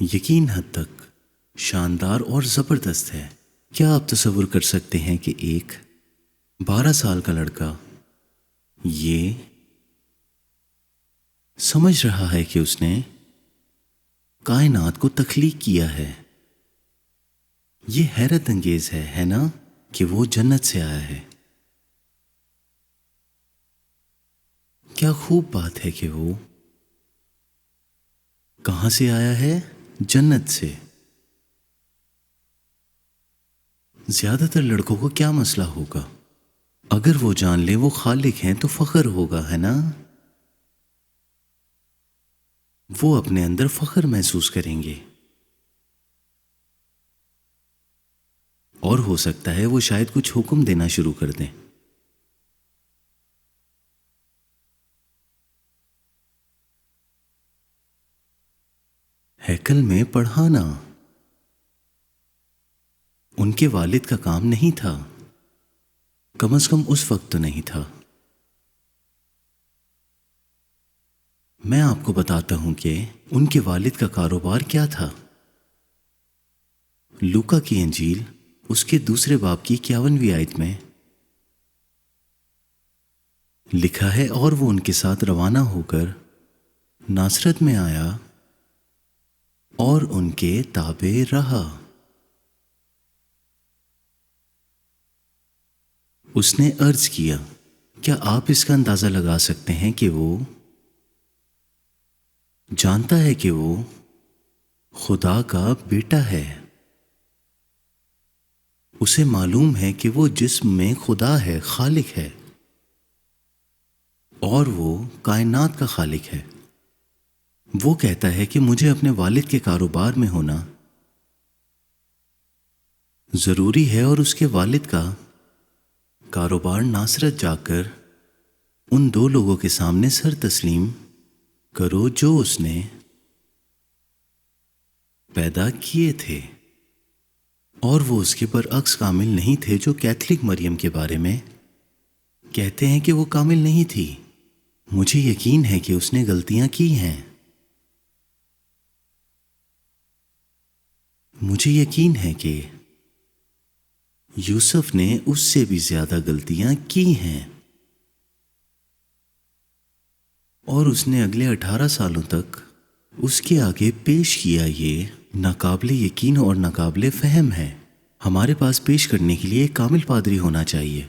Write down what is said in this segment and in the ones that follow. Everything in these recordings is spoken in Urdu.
یقین حد تک شاندار اور زبردست ہے۔ کیا آپ تصور کر سکتے ہیں کہ ایک 12 سال کا لڑکا یہ سمجھ رہا ہے کہ اس نے کائنات کو تخلیق کیا ہے؟ یہ حیرت انگیز ہے نا کہ وہ جنت سے آیا ہے۔ کیا خوب بات ہے کہ وہ کہاں سے آیا ہے؟ جنت سے۔ زیادہ تر لڑکوں کو کیا مسئلہ ہوگا؟ اگر وہ جان لیں وہ خالق ہیں تو فخر ہوگا، ہے نا؟ وہ اپنے اندر فخر محسوس کریں گے، اور ہو سکتا ہے وہ شاید کچھ حکم دینا شروع کر دیں۔ ہیکل میں پڑھانا ان کے والد کا کام نہیں تھا، کم از کم اس وقت تو نہیں تھا۔ میں آپ کو بتاتا ہوں کہ ان کے والد کا کاروبار کیا تھا۔ لوکا کی انجیل اس کے 2 باب کی 51ویں آیت میں لکھا ہے، اور وہ ان کے ساتھ روانہ ہو کر ناصرت میں آیا اور ان کے تابع رہا۔ اس نے عرض کیا، کیا آپ اس کا اندازہ لگا سکتے ہیں کہ وہ جانتا ہے کہ وہ خدا کا بیٹا ہے؟ اسے معلوم ہے کہ وہ جسم میں خدا ہے، خالق ہے، اور وہ کائنات کا خالق ہے۔ وہ کہتا ہے کہ مجھے اپنے والد کے کاروبار میں ہونا ضروری ہے، اور اس کے والد کا کاروبار ناصرت جا کر ان 2 لوگوں کے سامنے سر تسلیم کرو جو اس نے پیدا کیے تھے، اور وہ اس کے برعکس کامل نہیں تھے جو کیتھولک مریم کے بارے میں کہتے ہیں کہ وہ کامل نہیں تھی۔ مجھے یقین ہے کہ اس نے غلطیاں کی ہیں، مجھے یقین ہے کہ یوسف نے اس سے بھی زیادہ غلطیاں کی ہیں، اور اس نے اگلے 18 سالوں تک اس کے آگے پیش کیا۔ یہ ناقابل یقین اور ناقابل فہم ہے۔ ہمارے پاس پیش کرنے کے لیے ایک کامل پادری ہونا چاہیے،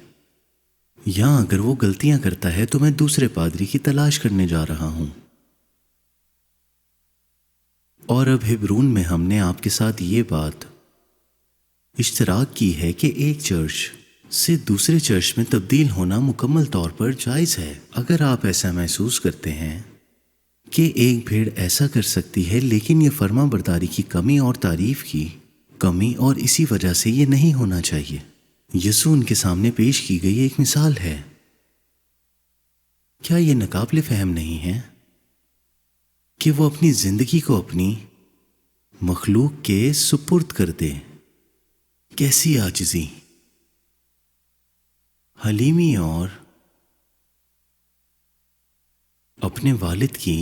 یا اگر وہ غلطیاں کرتا ہے تو میں دوسرے پادری کی تلاش کرنے جا رہا ہوں۔ اور اب ہبرون میں ہم نے آپ کے ساتھ یہ بات اشتراک کی ہے کہ ایک چرچ سے دوسرے چرچ میں تبدیل ہونا مکمل طور پر جائز ہے۔ اگر آپ ایسا محسوس کرتے ہیں کہ ایک بھیڑ ایسا کر سکتی ہے، لیکن یہ فرما برداری کی کمی اور تعریف کی کمی، اور اسی وجہ سے یہ نہیں ہونا چاہیے۔ یسوع ان کے سامنے پیش کی گئی ایک مثال ہے۔ کیا یہ ناقابل فہم نہیں ہے کہ وہ اپنی زندگی کو اپنی مخلوق کے سپرد کر دے؟ کیسی عاجزی، حلیمی، اور اپنے والد کی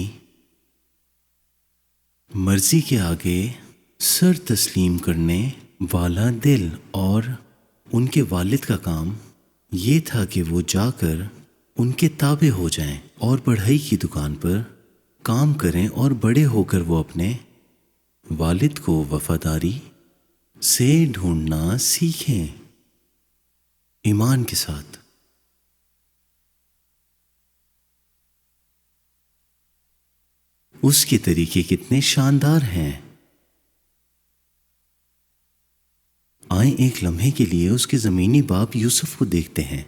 مرضی کے آگے سر تسلیم کرنے والا دل۔ اور ان کے والد کا کام یہ تھا کہ وہ جا کر ان کے تابع ہو جائیں اور پڑھائی کی دکان پر کام کریں، اور بڑے ہو کر وہ اپنے والد کو وفاداری سے ڈھونڈنا سیکھیں، ایمان کے ساتھ۔ اس کے طریقے کتنے شاندار ہیں۔ آئیں ایک لمحے کے لیے اس کے زمینی باپ یوسف کو دیکھتے ہیں۔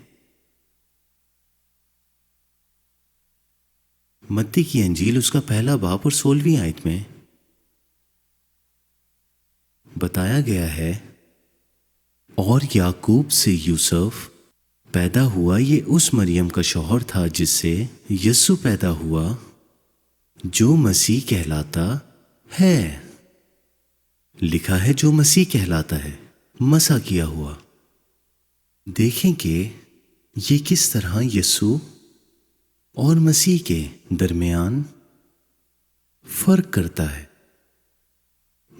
متی کی انجیل اس کا 1 باب اور 16ویں آیت میں بتایا گیا ہے، اور یعقوب سے یوسف پیدا ہوا، یہ اس مریم کا شوہر تھا جس سے یسوع پیدا ہوا، جو مسیح کہلاتا ہے۔ لکھا ہے جو مسیح کہلاتا ہے، مسح کیا ہوا۔ دیکھیں کہ یہ کس طرح یسوع اور مسیح کے درمیان فرق کرتا ہے۔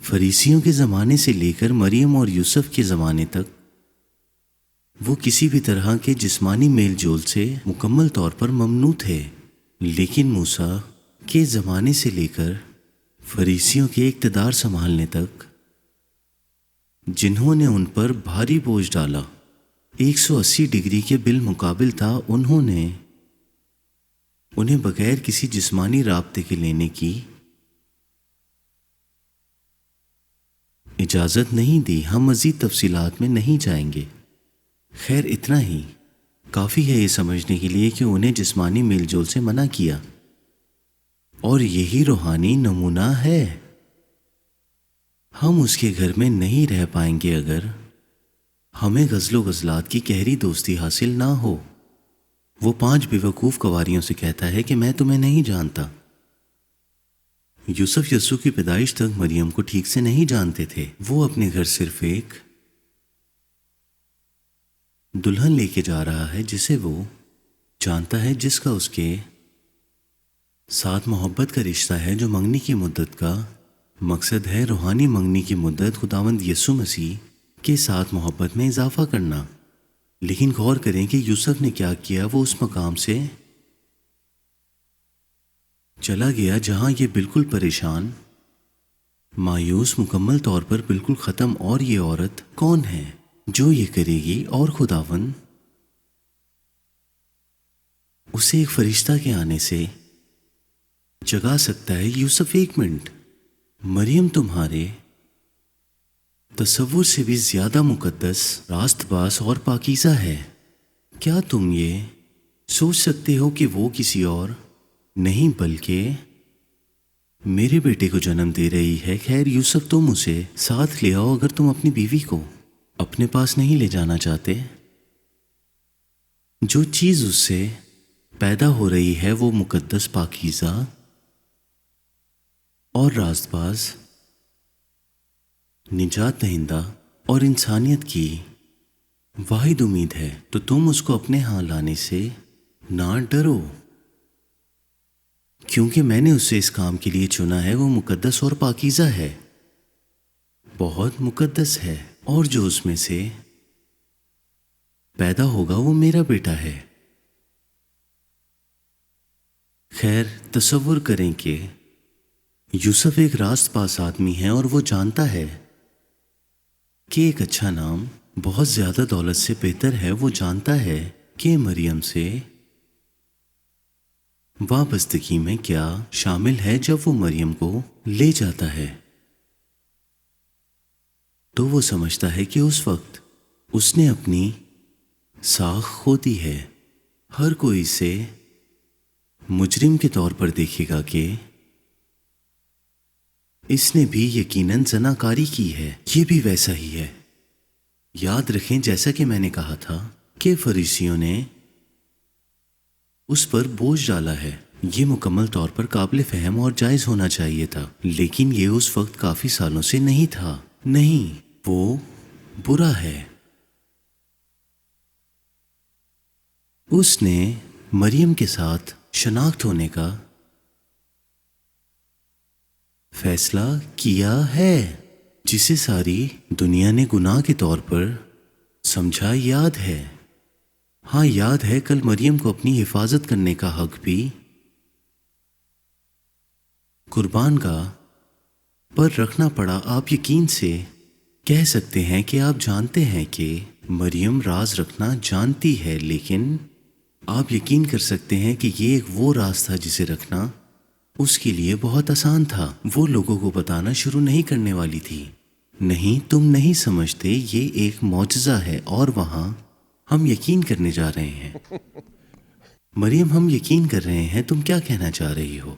فریسیوں کے زمانے سے لے کر مریم اور یوسف کے زمانے تک وہ کسی بھی طرح کے جسمانی میل جول سے مکمل طور پر ممنوع تھے، لیکن موسیٰ کے زمانے سے لے کر فریسیوں کے اقتدار سنبھالنے تک، جنہوں نے ان پر بھاری بوجھ ڈالا، 180 ڈگری کے بالمقابل تھا، انہیں بغیر کسی جسمانی رابطے کے لینے کی اجازت نہیں دی۔ ہم مزید تفصیلات میں نہیں جائیں گے، خیر اتنا ہی کافی ہے یہ سمجھنے کے لیے کہ انہیں جسمانی میل جول سے منع کیا، اور یہی روحانی نمونہ ہے۔ ہم اس کے گھر میں نہیں رہ پائیں گے اگر ہمیں غزل و غزلات کی گہری دوستی حاصل نہ ہو۔ وہ 5 بیوقوف کنواریوں سے کہتا ہے کہ میں تمہیں نہیں جانتا۔ یوسف یسوع کی پیدائش تک مریم کو ٹھیک سے نہیں جانتے تھے۔ وہ اپنے گھر صرف ایک دلہن لے کے جا رہا ہے جسے وہ جانتا ہے، جس کا اس کے ساتھ محبت کا رشتہ ہے، جو منگنی کی مدت کا مقصد ہے، روحانی منگنی کی مدت، خداوند یسوع مسیح کے ساتھ محبت میں اضافہ کرنا۔ لیکن غور کریں کہ یوسف نے کیا کیا۔ وہ اس مقام سے چلا گیا جہاں یہ بالکل پریشان، مایوس، مکمل طور پر بالکل ختم، اور یہ عورت کون ہے جو یہ کرے گی؟ اور خداوند اسے ایک فرشتہ کے آنے سے جگا سکتا ہے۔ یوسف 1 منٹ، مریم تمہارے تصور سے بھی زیادہ مقدس، راست باز اور پاکیزہ ہے۔ کیا تم یہ سوچ سکتے ہو کہ وہ کسی اور نہیں بلکہ میرے بیٹے کو جنم دے رہی ہے؟ خیر یوسف، تم اسے ساتھ لے آؤ اگر تم اپنی بیوی کو اپنے پاس نہیں لے جانا چاہتے۔ جو چیز اس سے پیدا ہو رہی ہے وہ مقدس، پاکیزہ اور راست باز، نجات دہندہ اور انسانیت کی واحد امید ہے، تو تم اس کو اپنے ہاں لانے سے نہ ڈرو، کیونکہ میں نے اسے اس کام کے لیے چنا ہے۔ وہ مقدس اور پاکیزہ ہے، بہت مقدس ہے، اور جو اس میں سے پیدا ہوگا وہ میرا بیٹا ہے۔ خیر تصور کریں کہ یوسف ایک راست باز آدمی ہے، اور وہ جانتا ہے کہ ایک اچھا نام بہت زیادہ دولت سے بہتر ہے۔ وہ جانتا ہے کہ مریم سے وابستگی میں کیا شامل ہے۔ جب وہ مریم کو لے جاتا ہے تو وہ سمجھتا ہے کہ اس وقت اس نے اپنی ساکھ کھو دی ہے۔ ہر کوئی اسے مجرم کے طور پر دیکھے گا کہ اس نے بھی یقیناً زناکاری کی ہے۔ یہ بھی ویسا ہی ہے۔ یاد رکھیں جیسا کہ میں نے کہا تھا کہ فریسیوں نے اس پر بوجھ ڈالا ہے۔ یہ مکمل طور پر قابل فہم اور جائز ہونا چاہیے تھا، لیکن یہ اس وقت کافی سالوں سے نہیں تھا۔ نہیں، وہ برا ہے۔ اس نے مریم کے ساتھ شناخت ہونے کا فیصلہ کیا ہے، جسے ساری دنیا نے گناہ کے طور پر سمجھا۔ یاد ہے، ہاں یاد ہے، کل مریم کو اپنی حفاظت کرنے کا حق بھی قربان گاہ پر رکھنا پڑا۔ آپ یقین سے کہہ سکتے ہیں کہ آپ جانتے ہیں کہ مریم راز رکھنا جانتی ہے، لیکن آپ یقین کر سکتے ہیں کہ یہ ایک وہ راز تھا جسے رکھنا اس کے لیے بہت آسان تھا۔ وہ لوگوں کو بتانا شروع نہیں کرنے والی تھی۔ نہیں، تم نہیں سمجھتے، یہ ایک معجزہ ہے، اور وہاں ہم یقین کرنے جا رہے ہیں۔ مریم، ہم یقین کر رہے ہیں۔ تم کیا کہنا چاہ رہی ہو؟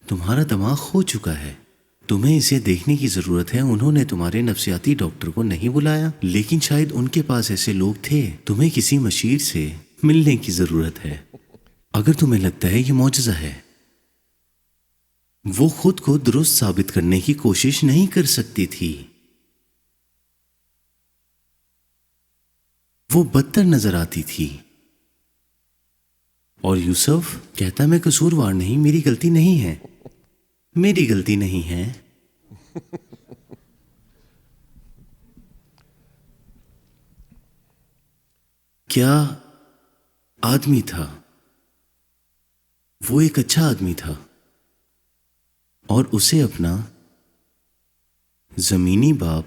تمہارا دماغ کھو چکا ہے، تمہیں اسے دیکھنے کی ضرورت ہے۔ انہوں نے تمہارے نفسیاتی ڈاکٹر کو نہیں بلایا، لیکن شاید ان کے پاس ایسے لوگ تھے۔ تمہیں کسی مشیر سے ملنے کی ضرورت ہے اگر تمہیں لگتا ہے یہ معجزہ ہے۔ وہ خود کو درست ثابت کرنے کی کوشش نہیں کر سکتی تھی۔ وہ بدتر نظر آتی تھی، اور یوسف کہتا میں قصوروار نہیں، میری غلطی نہیں ہے، میری غلطی نہیں ہے۔ کیا آدمی تھا وہ، ایک اچھا آدمی تھا، اور اسے اپنا زمینی باپ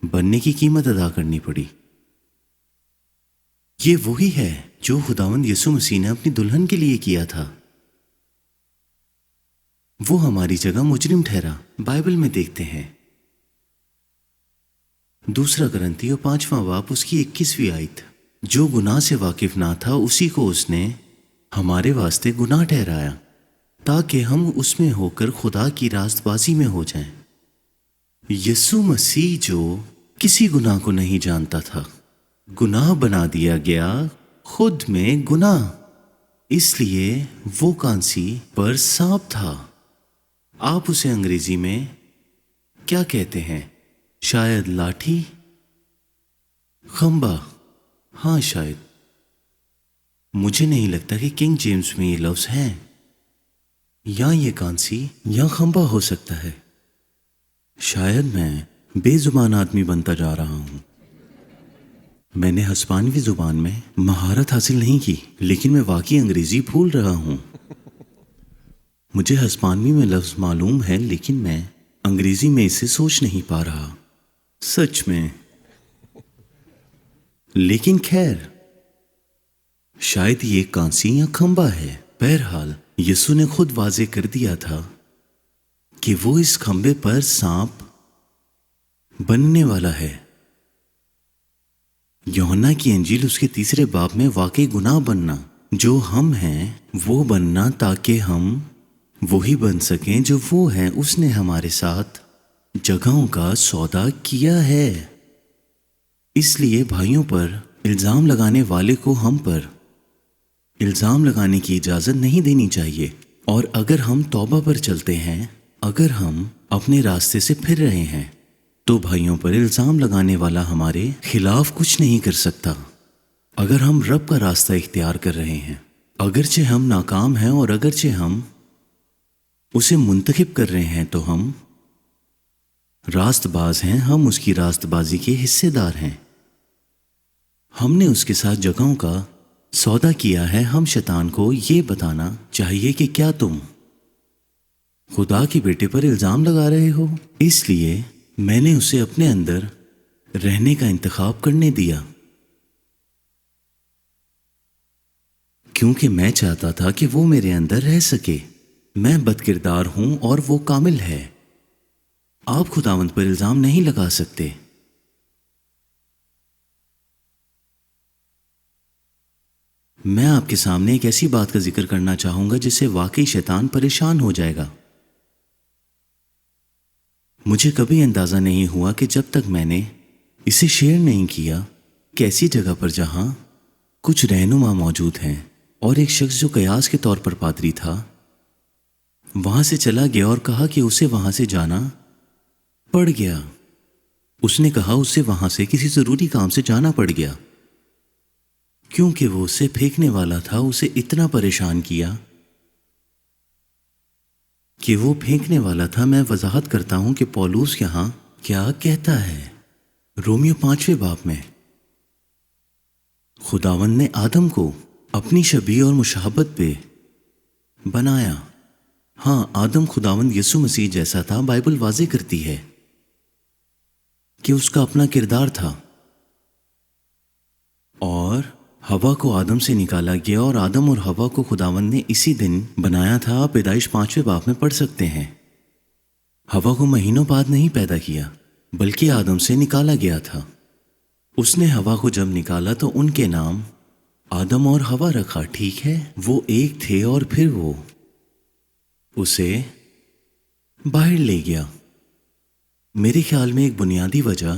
بننے کی قیمت ادا کرنی پڑی۔ یہ وہی ہے جو خداوند یسوع مسیح نے اپنی دلہن کے لیے کیا تھا۔ وہ ہماری جگہ مجرم ٹھہرا۔ بائبل میں دیکھتے ہیں، 2 کرنتھیوں 5واں باب اس کی 21ویں آیت، جو گناہ سے واقف نہ تھا اسی کو اس نے ہمارے واسطے گناہ ٹھہرایا، تاکہ ہم اس میں ہو کر خدا کی راست بازی میں ہو جائیں۔ یسوع مسیح جو کسی گناہ کو نہیں جانتا تھا، گناہ بنا دیا گیا خود میں گناہ، اس لیے وہ کانسی پر سانپ تھا۔ آپ اسے انگریزی میں کیا کہتے ہیں؟ شاید لاٹھی، کھمبا، ہاں شاید، مجھے نہیں لگتا کہ کنگ جیمز میں یہ لفظ ہیں، یا یہ کانسی یا کھمبا ہو سکتا ہے۔ شاید میں بے زبان آدمی بنتا جا رہا ہوں۔ میں نے ہسپانوی زبان میں مہارت حاصل نہیں کی، لیکن میں واقعی انگریزی بھول رہا ہوں۔ مجھے ہسپانوی میں لفظ معلوم ہے، لیکن میں انگریزی میں اسے سوچ نہیں پا رہا، سچ میں۔ لیکن خیر، شاید یہ کانسی یا کھمبا ہے۔ بہرحال یسوع نے خود واضح کر دیا تھا کہ وہ اس کھمبے پر سانپ بننے والا ہے۔ یوحنا کی انجیل اس کے 3 باب میں واقعی گناہ بننا، جو ہم ہیں وہ بننا، تاکہ ہم وہی بن سکیں جو وہ ہیں۔ اس نے ہمارے ساتھ جگہوں کا سودا کیا ہے۔ اس لیے بھائیوں پر الزام لگانے والے کو ہم پر الزام لگانے کی اجازت نہیں دینی چاہیے، اور اگر ہم توبہ پر چلتے ہیں، اگر ہم اپنے راستے سے پھر رہے ہیں، تو بھائیوں پر الزام لگانے والا ہمارے خلاف کچھ نہیں کر سکتا۔ اگر ہم رب کا راستہ اختیار کر رہے ہیں، اگرچہ ہم ناکام ہیں اور اگرچہ ہم اسے منتخب کر رہے ہیں، تو ہم راست باز ہیں، ہم اس کی راست بازی کے حصے دار ہیں۔ ہم نے اس کے ساتھ جگہوں کا سودا کیا ہے۔ ہم شیطان کو یہ بتانا چاہیے کہ کیا تم خدا کے بیٹے پر الزام لگا رہے ہو؟ اس لیے میں نے اسے اپنے اندر رہنے کا انتخاب کرنے دیا، کیونکہ میں چاہتا تھا کہ وہ میرے اندر رہ سکے۔ میں بد کردار ہوں اور وہ کامل ہے۔ آپ خداوند پر الزام نہیں لگا سکتے۔ میں آپ کے سامنے ایک ایسی بات کا ذکر کرنا چاہوں گا جس سے واقعی شیطان پریشان ہو جائے گا۔ مجھے کبھی اندازہ نہیں ہوا کہ جب تک میں نے اسے شیئر نہیں کیا کہ ایسی جگہ پر جہاں کچھ رہنما موجود ہیں، اور ایک شخص جو قیاس کے طور پر پادری تھا وہاں سے چلا گیا اور کہا کہ اسے وہاں سے جانا پڑ گیا۔ اس نے کہا اسے وہاں سے کسی ضروری کام سے جانا پڑ گیا، کیونکہ وہ اسے پھینکنے والا تھا۔ اسے اتنا پریشان کیا کہ وہ پھینکنے والا تھا۔ میں وضاحت کرتا ہوں کہ پولس یہاں کیا کہتا ہے۔ رومیو 5ویں باب میں خداوند نے آدم کو اپنی شبیہ اور مشابہت پہ بنایا۔ ہاں، آدم خداوند یسوع مسیح جیسا تھا۔ بائبل واضح کرتی ہے کہ اس کا اپنا کردار تھا، اور ہوا کو آدم سے نکالا گیا، اور آدم اور ہوا کو خداوند نے اسی دن بنایا تھا۔ آپ پیدائش 5ویں باب میں پڑھ سکتے ہیں۔ ہوا کو مہینوں بعد نہیں پیدا کیا، بلکہ آدم سے نکالا گیا تھا۔ اس نے ہوا کو جب نکالا تو ان کے نام آدم اور ہوا رکھا، ٹھیک ہے؟ وہ ایک تھے، اور پھر وہ اسے باہر لے گیا۔ میرے خیال میں ایک بنیادی وجہ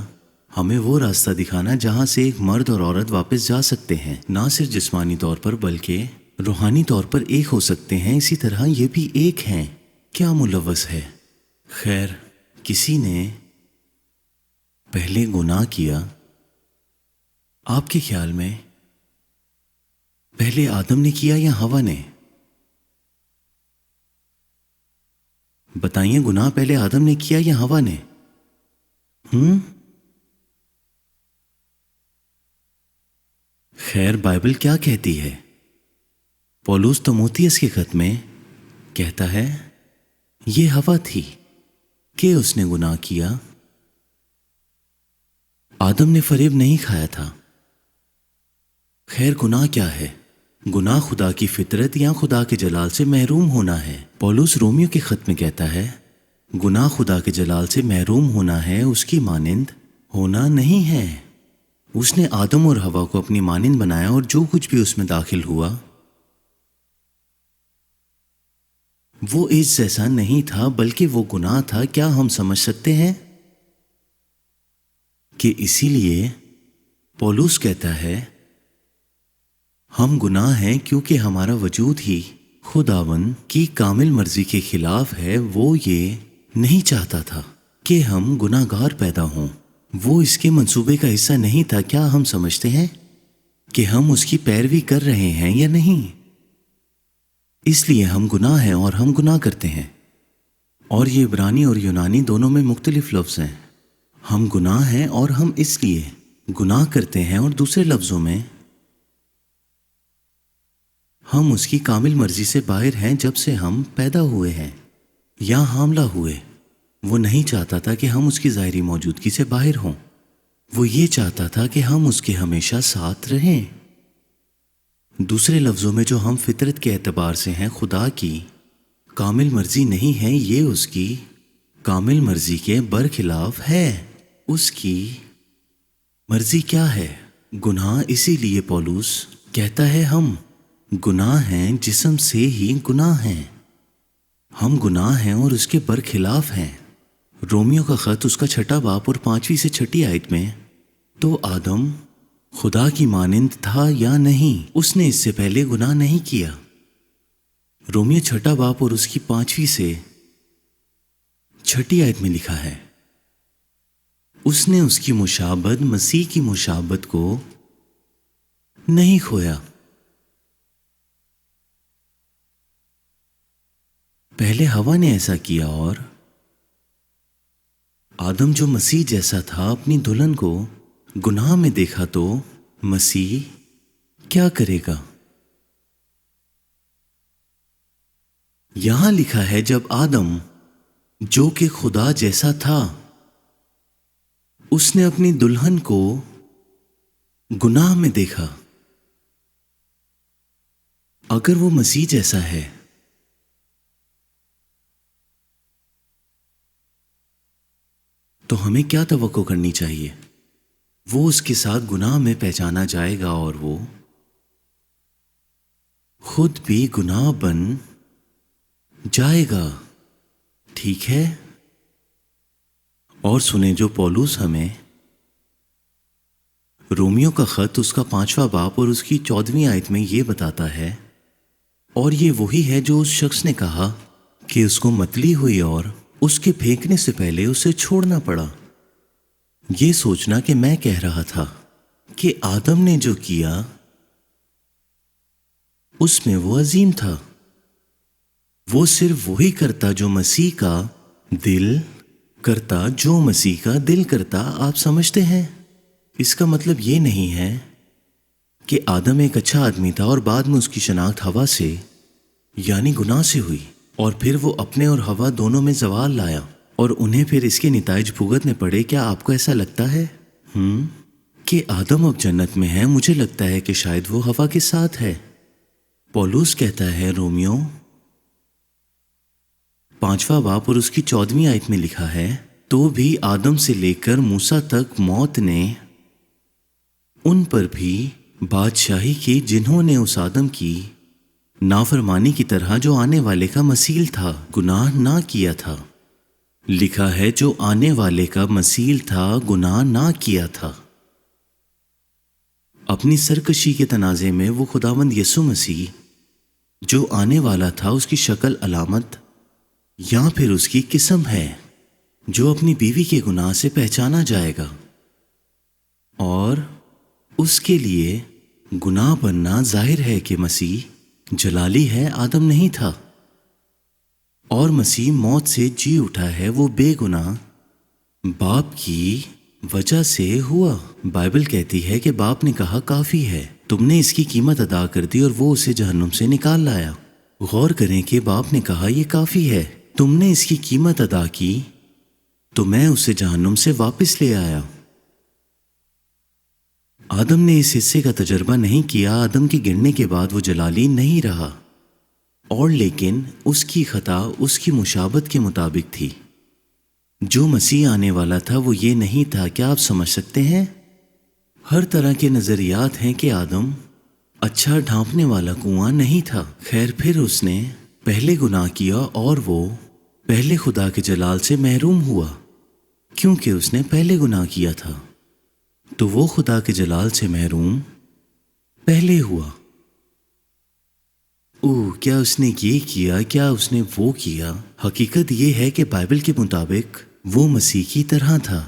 ہمیں وہ راستہ دکھانا جہاں سے ایک مرد اور عورت واپس جا سکتے ہیں، نہ صرف جسمانی طور پر بلکہ روحانی طور پر ایک ہو سکتے ہیں۔ اسی طرح یہ بھی ایک ہیں۔ کیا ملوث ہے؟ خیر، کسی نے پہلے گناہ کیا۔ آپ کے خیال میں پہلے آدم نے کیا یا ہوا نے؟ بتائیے گناہ پہلے آدم نے کیا یا ہوا نے؟ خیر بائبل کیا کہتی ہے؟ پولس تموتھیس کے خط میں کہتا ہے یہ ہوا تھی کہ اس نے گناہ کیا، آدم نے فریب نہیں کھایا تھا۔ خیر گناہ کیا ہے؟ گناہ خدا کی فطرت یا خدا کے جلال سے محروم ہونا ہے۔ پولس رومیو کے خط میں کہتا ہے گناہ خدا کے جلال سے محروم ہونا ہے، اس کی مانند ہونا نہیں ہے۔ اس نے آدم اور ہوا کو اپنی مانند بنایا اور جو کچھ بھی اس میں داخل ہوا وہ اس جیسا نہیں تھا بلکہ وہ گناہ تھا۔ کیا ہم سمجھ سکتے ہیں کہ اسی لیے پولس کہتا ہے ہم گناہ ہیں کیونکہ ہمارا وجود ہی خداوند کی کامل مرضی کے خلاف ہے۔ وہ یہ نہیں چاہتا تھا کہ ہم گناہ گار پیدا ہوں، وہ اس کے منصوبے کا حصہ نہیں تھا۔ کیا ہم سمجھتے ہیں کہ ہم اس کی پیروی کر رہے ہیں یا نہیں؟ اس لیے ہم گناہ ہیں اور ہم گناہ کرتے ہیں، اور یہ عبرانی اور یونانی دونوں میں مختلف لفظ ہیں۔ ہم گناہ ہیں اور ہم اس لیے گناہ کرتے ہیں، اور دوسرے لفظوں میں ہم اس کی کامل مرضی سے باہر ہیں۔ جب سے ہم پیدا ہوئے ہیں یا حاملہ ہوئے، وہ نہیں چاہتا تھا کہ ہم اس کی ظاہری موجودگی سے باہر ہوں، وہ یہ چاہتا تھا کہ ہم اس کے ہمیشہ ساتھ رہیں۔ دوسرے لفظوں میں جو ہم فطرت کے اعتبار سے ہیں خدا کی کامل مرضی نہیں ہے، یہ اس کی کامل مرضی کے برخلاف ہے۔ اس کی مرضی کیا ہے؟ گناہ۔ اسی لیے پولس کہتا ہے ہم گناہ ہیں، جسم سے ہی گناہ ہیں، ہم گناہ ہیں اور اس کے برخلاف ہیں۔ رومیو کا خط اس کا 6 باب اور 5 سے 6 آیت میں تو آدم خدا کی مانند تھا یا نہیں؟ اس نے اس سے پہلے گناہ نہیں کیا۔ رومیو 6 باب اور اس کی 5 سے 6 آیت میں لکھا ہے اس نے اس کی مشابہت، مسیح کی مشابہت کو نہیں کھویا۔ پہلے ہوا نے ایسا کیا، اور آدم جو مسیح جیسا تھا اپنی دلہن کو گناہ میں دیکھا، تو مسیح کیا کرے گا؟ یہاں لکھا ہے جب آدم جو کہ خدا جیسا تھا اس نے اپنی دلہن کو گناہ میں دیکھا۔ اگر وہ مسیح جیسا ہے تو ہمیں کیا توقع کرنی چاہیے؟ وہ اس کے ساتھ گناہ میں پہچانا جائے گا اور وہ خود بھی گناہ بن جائے گا۔ ٹھیک ہے؟ اور سنیں جو پولس ہمیں رومیو کا خط اس کا 5 باب اور اس کی 14 آیت میں یہ بتاتا ہے، اور یہ وہی ہے جو اس شخص نے کہا کہ اس کو متلی ہوئی اور اس کے پھینکنے سے پہلے اسے چھوڑنا پڑا، یہ سوچنا کہ میں کہہ رہا تھا کہ آدم نے جو کیا اس میں وہ عظیم تھا۔ وہ صرف وہی کرتا جو مسیح کا دل کرتا، جو مسیح کا دل کرتا۔ آپ سمجھتے ہیں؟ اس کا مطلب یہ نہیں ہے کہ آدم ایک اچھا آدمی تھا اور بعد میں اس کی شناخت ہوا سے یعنی گناہ سے ہوئی، اور پھر وہ اپنے اور ہوا دونوں میں زوال لایا اور انہیں پھر اس کے نتائج بھگتنے پڑے۔ کیا آپ کو ایسا لگتا ہے کہ آدم اب جنت میں ہے؟ مجھے لگتا ہے کہ شاید وہ ہوا کے ساتھ ہے۔ پولس کہتا ہے رومیو 5 باب اور اس کی 14 آیت میں لکھا ہے، تو بھی آدم سے لے کر موسیٰ تک موت نے ان پر بھی بادشاہی کی جنہوں نے اس آدم کی نافرمانی کی طرح جو آنے والے کا مثیل تھا گناہ نہ کیا تھا۔ لکھا ہے جو آنے والے کا مثیل تھا گناہ نہ کیا تھا۔ اپنی سرکشی کے تنازع میں وہ خداوند یسوع مسیح جو آنے والا تھا اس کی شکل، علامت یا پھر اس کی قسم ہے جو اپنی بیوی کے گناہ سے پہچانا جائے گا، اور اس کے لیے گناہ بننا ظاہر ہے کہ مسیح جلالی ہے، آدم نہیں تھا۔ اور مسیح موت سے جی اٹھا ہے، وہ بے گناہ باپ کی وجہ سے ہوا۔ بائبل کہتی ہے کہ باپ نے کہا کافی ہے، تم نے اس کی قیمت ادا کر دی اور وہ اسے جہنم سے نکال لایا۔ غور کریں کہ باپ نے کہا یہ کافی ہے، تم نے اس کی قیمت ادا کی تو میں اسے جہنم سے واپس لے آیا۔ آدم نے اس حصے کا تجربہ نہیں کیا۔ آدم کے گرنے کے بعد وہ جلالی نہیں رہا، اور لیکن اس کی خطا اس کی مشابہت کے مطابق تھی۔ جو مسیح آنے والا تھا وہ یہ نہیں تھا۔ کیا آپ سمجھ سکتے ہیں؟ ہر طرح کے نظریات ہیں کہ آدم اچھا ڈھانپنے والا کنواں نہیں تھا۔ خیر، پھر اس نے پہلے گناہ کیا اور وہ پہلے خدا کے جلال سے محروم ہوا، کیونکہ اس نے پہلے گناہ کیا تھا، تو وہ خدا کے جلال سے محروم پہلے ہوا۔ کیا اس نے یہ کیا، کیا اس نے وہ کیا؟ حقیقت یہ ہے کہ بائبل کے مطابق وہ مسیح کی طرح تھا۔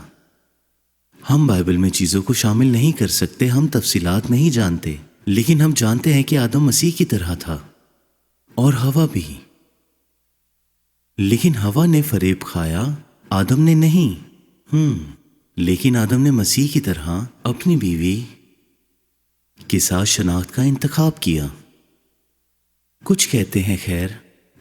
ہم بائبل میں چیزوں کو شامل نہیں کر سکتے، ہم تفصیلات نہیں جانتے، لیکن ہم جانتے ہیں کہ آدم مسیح کی طرح تھا، اور ہوا بھی۔ لیکن ہوا نے فریب کھایا، آدم نے نہیں۔ لیکن آدم نے مسیح کی طرح اپنی بیوی کے ساتھ شناخت کا انتخاب کیا۔ کچھ کہتے ہیں خیر،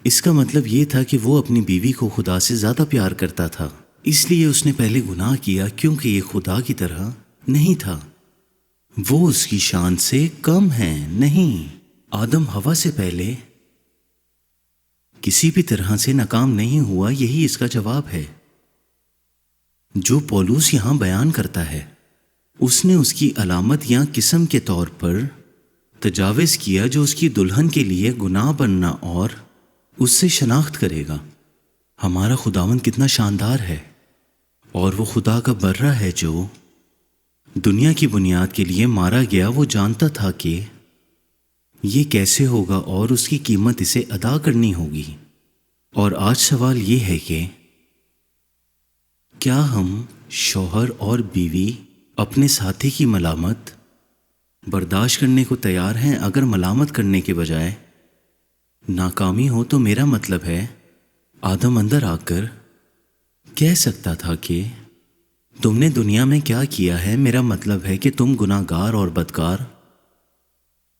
اس کا مطلب یہ تھا کہ وہ اپنی بیوی کو خدا سے زیادہ پیار کرتا تھا، اس لیے اس نے پہلے گناہ کیا، کیونکہ یہ خدا کی طرح نہیں تھا، وہ اس کی شان سے کم ہے۔ نہیں، آدم ہوا سے پہلے کسی بھی طرح سے ناکام نہیں ہوا، یہی اس کا جواب ہے جو پولس یہاں بیان کرتا ہے۔ اس نے اس کی علامت یا قسم کے طور پر تجاوز کیا جو اس کی دلہن کے لیے گناہ بننا اور اس سے شناخت کرے گا۔ ہمارا خداوند کتنا شاندار ہے، اور وہ خدا کا برہ ہے جو دنیا کی بنیاد کے لیے مارا گیا۔ وہ جانتا تھا کہ یہ کیسے ہوگا اور اس کی قیمت اسے ادا کرنی ہوگی۔ اور آج سوال یہ ہے کہ کیا ہم شوہر اور بیوی اپنے ساتھی کی ملامت برداشت کرنے کو تیار ہیں؟ اگر ملامت کرنے کے بجائے ناکامی ہو تو میرا مطلب ہے آدم اندر آ کر کہہ سکتا تھا کہ تم نے دنیا میں کیا کیا ہے، میرا مطلب ہے کہ تم گناہ گار اور بدکار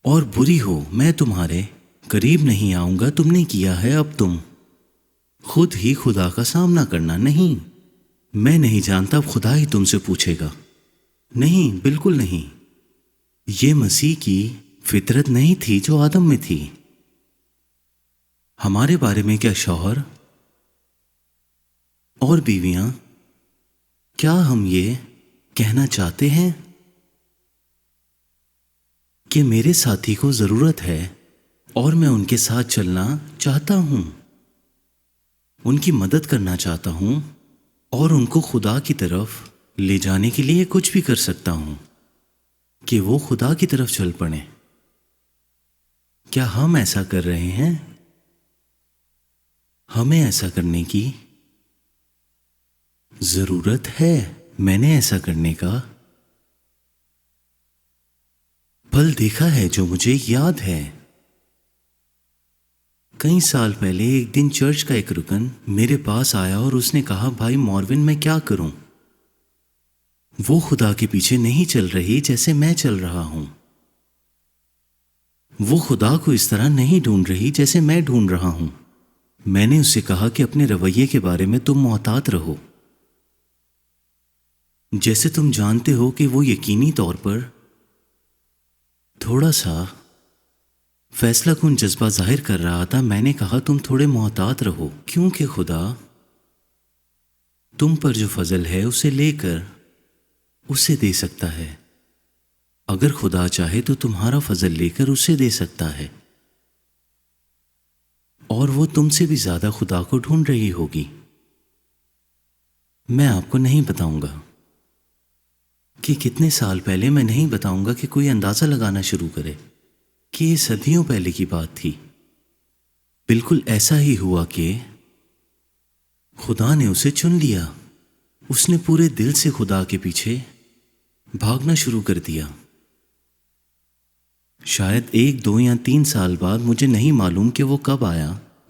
اور بری ہو، میں تمہارے قریب نہیں آؤں گا، تم نے کیا ہے، اب تم خود ہی خدا کا سامنا کرنا۔ نہیں، میں نہیں جانتا، اب خدا ہی تم سے پوچھے گا۔ نہیں، بالکل نہیں، یہ مسیح کی فطرت نہیں تھی جو آدم میں تھی۔ ہمارے بارے میں کیا شوہر اور بیویاں، کیا ہم یہ کہنا چاہتے ہیں کہ میرے ساتھی کو ضرورت ہے اور میں ان کے ساتھ چلنا چاہتا ہوں، ان کی مدد کرنا چاہتا ہوں اور ان کو خدا کی طرف لے جانے کے لیے کچھ بھی کر سکتا ہوں کہ وہ خدا کی طرف چل پڑیں؟ کیا ہم ایسا کر رہے ہیں؟ ہمیں ایسا کرنے کی ضرورت ہے۔ میں نے ایسا کرنے کا پھل دیکھا ہے جو مجھے یاد ہے۔ کئی سال پہلے ایک دن چرچ کا ایک رکن میرے پاس آیا اور اس نے کہا، بھائی مورون، میں کیا کروں؟ وہ خدا کے پیچھے نہیں چل رہی جیسے میں چل رہا ہوں، وہ خدا کو اس طرح نہیں ڈھونڈ رہی جیسے میں ڈھونڈ رہا ہوں۔ میں نے اس سے کہا کہ اپنے رویے کے بارے میں تم محتاط رہو، جیسے تم جانتے ہو کہ وہ یقینی طور پر تھوڑا سا فیصلہ کن جذبہ ظاہر کر رہا تھا۔ میں نے کہا تم تھوڑے محتاط رہو، کیونکہ خدا تم پر جو فضل ہے اسے لے کر اسے دے سکتا ہے۔ اگر خدا چاہے تو تمہارا فضل لے کر اسے دے سکتا ہے، اور وہ تم سے بھی زیادہ خدا کو ڈھونڈ رہی ہوگی۔ میں آپ کو نہیں بتاؤں گا کہ کتنے سال پہلے، میں نہیں بتاؤں گا کہ کوئی اندازہ لگانا شروع کرے کہ یہ صدیوں پہلے کی بات تھی۔ بالکل ایسا ہی ہوا کہ خدا نے اسے چن لیا، اس نے پورے دل سے خدا کے پیچھے بھاگنا شروع کر دیا۔ شاید 1، 2 یا 3 سال بعد، مجھے نہیں معلوم کہ وہ کب آیا،